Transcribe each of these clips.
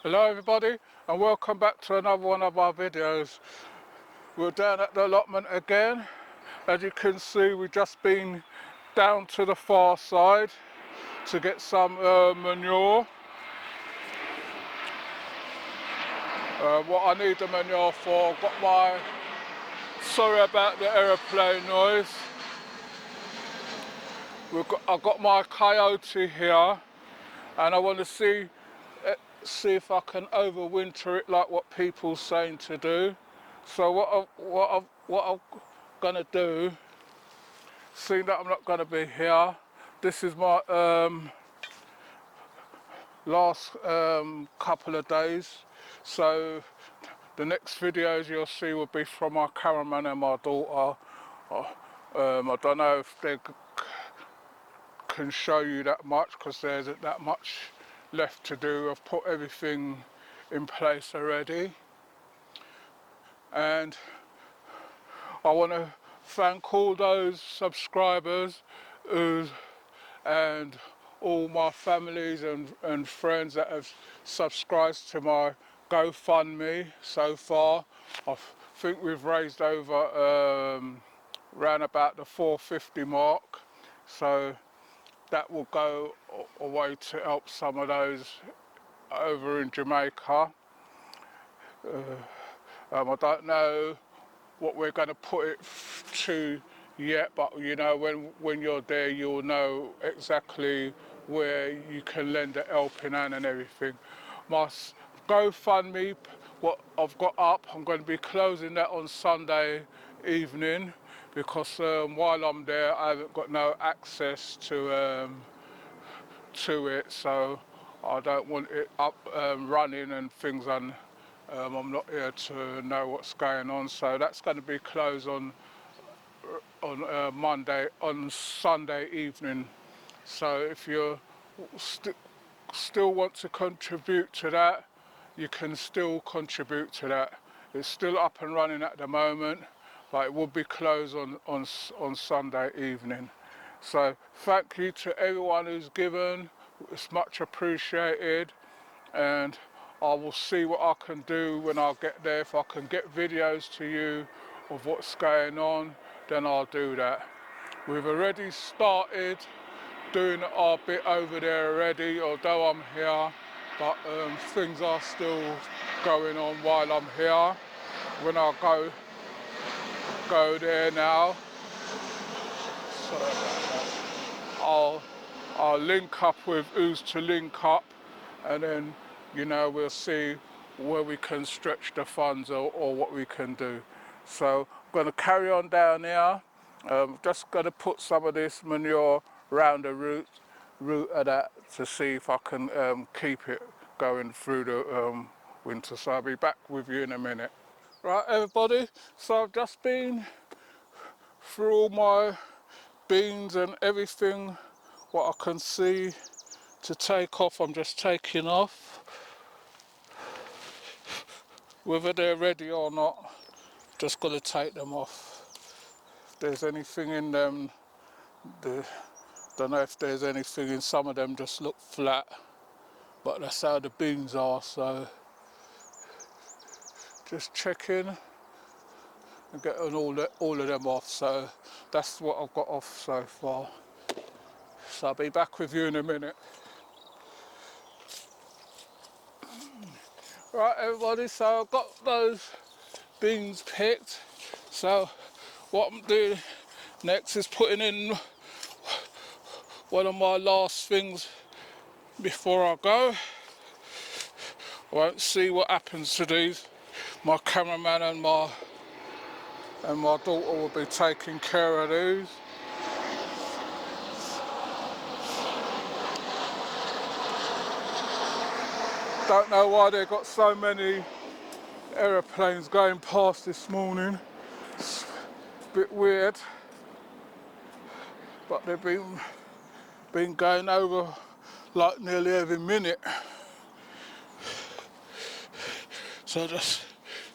Hello everybody and welcome back to another one of our videos. We're down at the allotment again. As you can see, we've just been down to the far side to get some manure. What I need the manure for, sorry about the aeroplane noise. I've got my coyote here and I want to see if I can overwinter it like what people saying to do. So what I'm gonna do, seeing that I'm not gonna be here, this is my last couple of days. So the next videos you'll see will be from my cameraman and my daughter. I don't know if they can show you that much because there isn't that much left to do. I've put everything in place already, and I want to thank all those subscribers and all my families and friends that have subscribed to my GoFundMe so far. I think we've raised over around about the 450 mark, so that will go a way to help some of those over in Jamaica. I don't know what we're going to put it to yet, but you know, when you're there you'll know exactly where you can lend a helping hand and everything. My GoFundMe, what I've got up, I'm going to be closing that on Sunday evening because while I'm there I haven't got no access to it, so I don't want it up running and things, and I'm not here to know what's going on. So that's going to be closed on Sunday evening. So if you still want to contribute to that, you can still contribute to that. It's still up and running at the moment, but it will be closed on Sunday evening. So thank you to everyone who's given. It's much appreciated, and I will see what I can do when I get there. If I can get videos to you of what's going on, then I'll do that. We've already started doing our bit over there already, although I'm here, but things are still going on while I'm here. When I go there now, sorry about that, I'll link up with who's to link up, and then, you know, we'll see where we can stretch the funds or what we can do. So I'm going to carry on down here. Just going to put some of this manure around the root of that to see if I can keep it going through the winter. So I'll be back with you in a minute. Right everybody, so I've just been through all my beans and everything what I can see to take off. I'm just taking off. Whether they're ready or not, just got to take them off. If there's anything in them, don't know if there's anything in some of them, just look flat, but that's how the beans are. So just checking and getting all of them off. So that's what I've got off so far. So I'll be back with you in a minute. Right everybody, so I've got those beans picked. So what I'm doing next is putting in one of my last things before I go. I won't see what happens to these. My cameraman and my daughter will be taking care of these. Don't know why they've got so many aeroplanes going past this morning. It's a bit weird, but they've been going over like nearly every minute. So just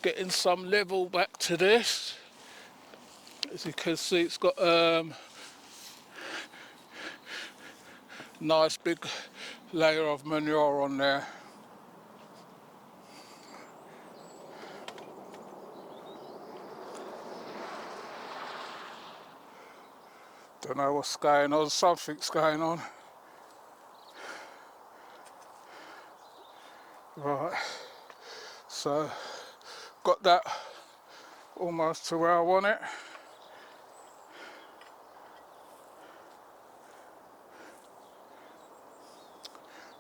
getting some level back to this. As you can see, it's got nice big layer of manure on there. Don't know what's going on, something's going on. Right, so got that almost to where I want it.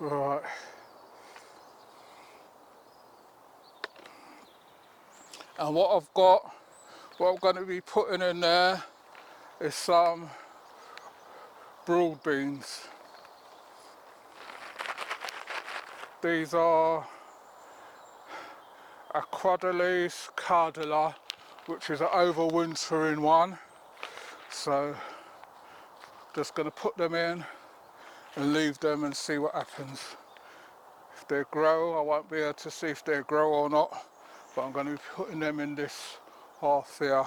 Right. And what I've got, what I'm going to be putting in there is some broad beans. These are a Quadrilis cardilla, which is an overwintering one. So just going to put them in and leave them and see what happens. If they grow, I won't be able to see if they grow or not, but I'm going to be putting them in this half here.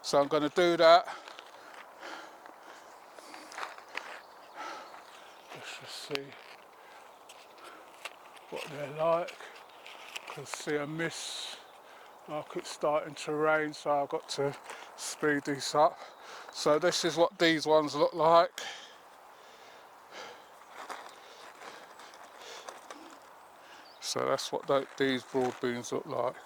So I'm going to do that. Let's just see what they're like. I can see a mist, like it's starting to rain, so I've got to speed this up. So this is what these ones look like. So that's what these broad beans look like.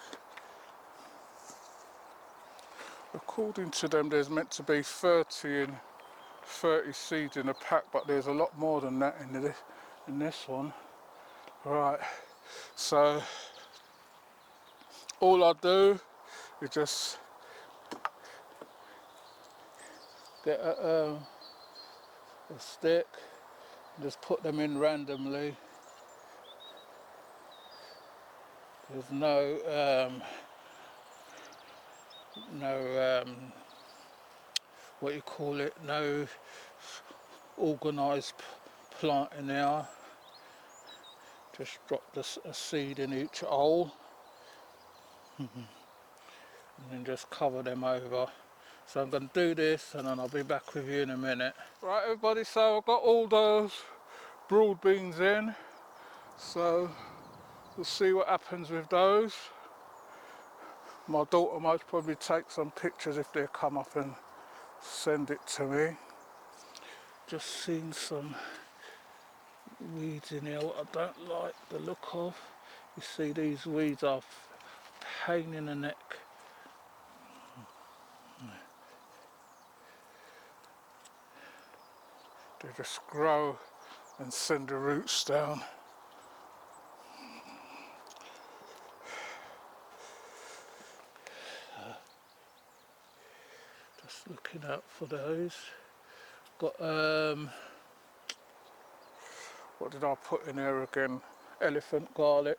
According to them, there's meant to be 30 seeds in a pack, but there's a lot more than that in this one. Right, so all I do is just get a stick and just put them in randomly. There's no what you call it, no organised plant in there. Just drop a seed in each hole and then just cover them over. So I'm going to do this and then I'll be back with you in a minute. Right everybody, so I've got all those broad beans in, so we'll see what happens with those. My daughter might probably take some pictures if they come up and send it to me. Just seen some weeds in here what I don't like the look of. You see these weeds are a pain in the neck. They just grow and send the roots down. Just looking out for those. Got what did I put in there again? Elephant garlic.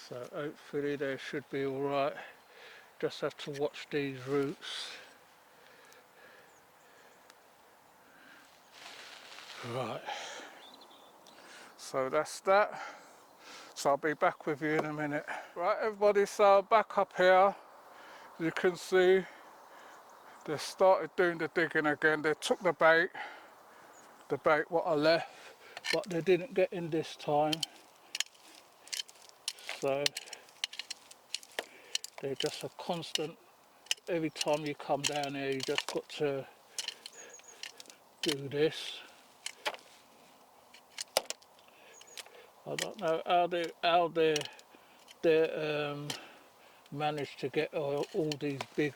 So hopefully they should be alright. Just have to watch these roots. Right. So that's that. So I'll be back with you in a minute. Right everybody, so back up here. You can see they started doing the digging again. They took the bait what I left, but they didn't get in this time. So they're just a constant, every time you come down here you just got to do this. I don't know how they managed to get all these big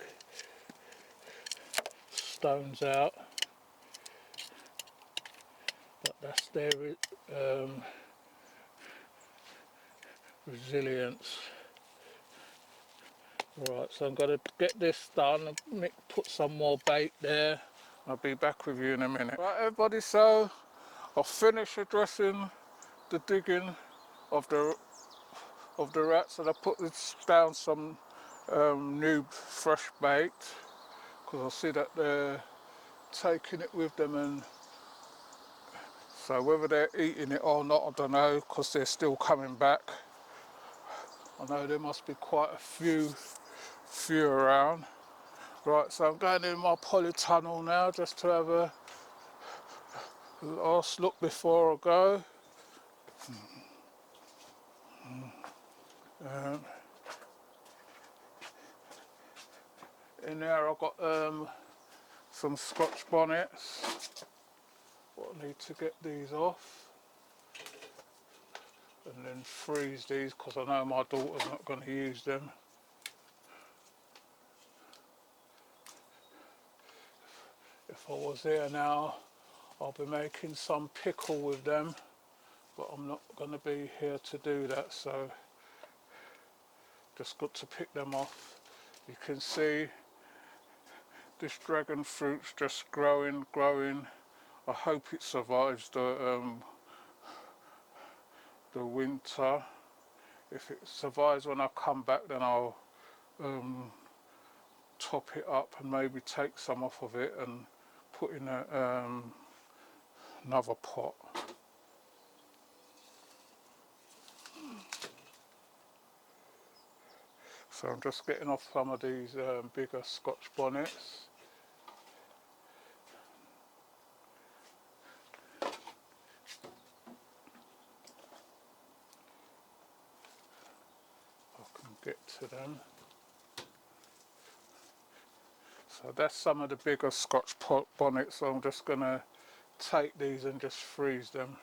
stones out, but that's their resilience. Right, so I'm going to get this done and put some more bait there. I'll be back with you in a minute. Right everybody, so I'll finish addressing the digging of the rats, and I put this down some new fresh bait, because I see that they're taking it with them, and so whether they're eating it or not I don't know, because they're still coming back. I know there must be quite a few around. Right, so I'm going in my polytunnel now just to have a last look before I go. In there I've got some Scotch bonnets. I need to get these off and then freeze these because I know my daughter's not going to use them. If I was here now, I'll be making some pickle with them, but I'm not going to be here to do that, so just got to pick them off. You can see this dragon fruit's just growing. I hope it survives the winter. If it survives when I come back, then I'll top it up and maybe take some off of it and put in another pot. So I'm just getting off some of these bigger Scotch bonnets. I can get to them. So that's some of the bigger Scotch bonnets, so I'm just going to take these and just freeze them.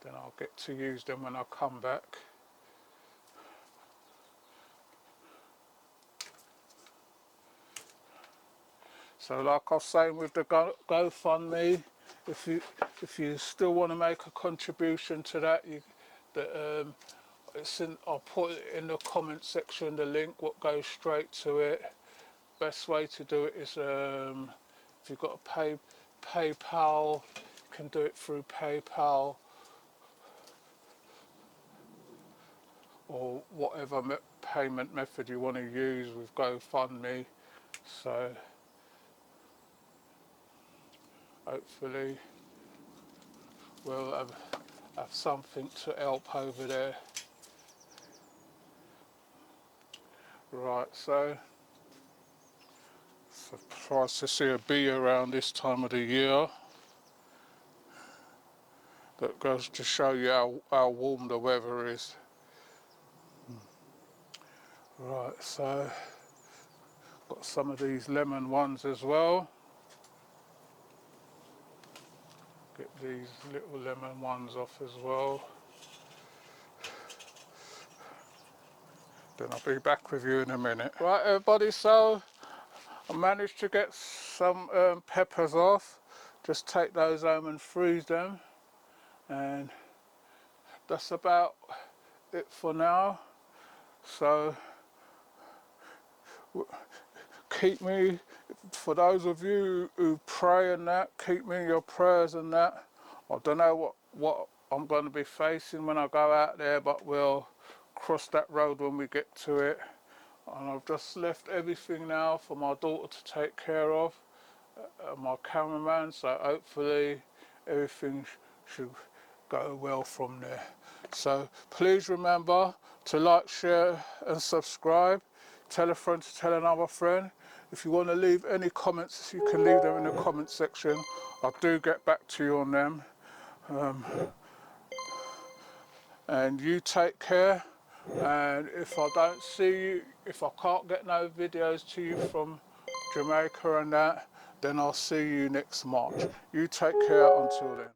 Then I'll get to use them when I come back. So like I was saying with the GoFundMe, if you still want to make a contribution to that, I'll put it in the comment section, the link, what goes straight to it. Best way to do it is if you've got a PayPal, you can do it through PayPal or whatever payment method you want to use with GoFundMe. So hopefully we'll have something to help over there. Right, so surprised to see a bee around this time of the year. That goes to show you how warm the weather is. Right, so got some of these lemon ones as well. Get these little lemon ones off as well. Then I'll be back with you in a minute. Right everybody, so I managed to get some peppers off. Just take those home and freeze them. And that's about it for now. So keep me, for those of you who pray and that, keep me in your prayers and that. I don't know what I'm going to be facing when I go out there, but we'll cross that road when we get to it. And I've just left everything now for my daughter to take care of, my cameraman, so hopefully everything should go well from there. So please remember to like, share and subscribe. Tell a friend to tell another friend. If you want to leave any comments, you can leave them in the comment section. I do get back to you on them. And you take care. And if I don't see you, if I can't get no videos to you from Jamaica and that, then I'll see you next March. You take care until then.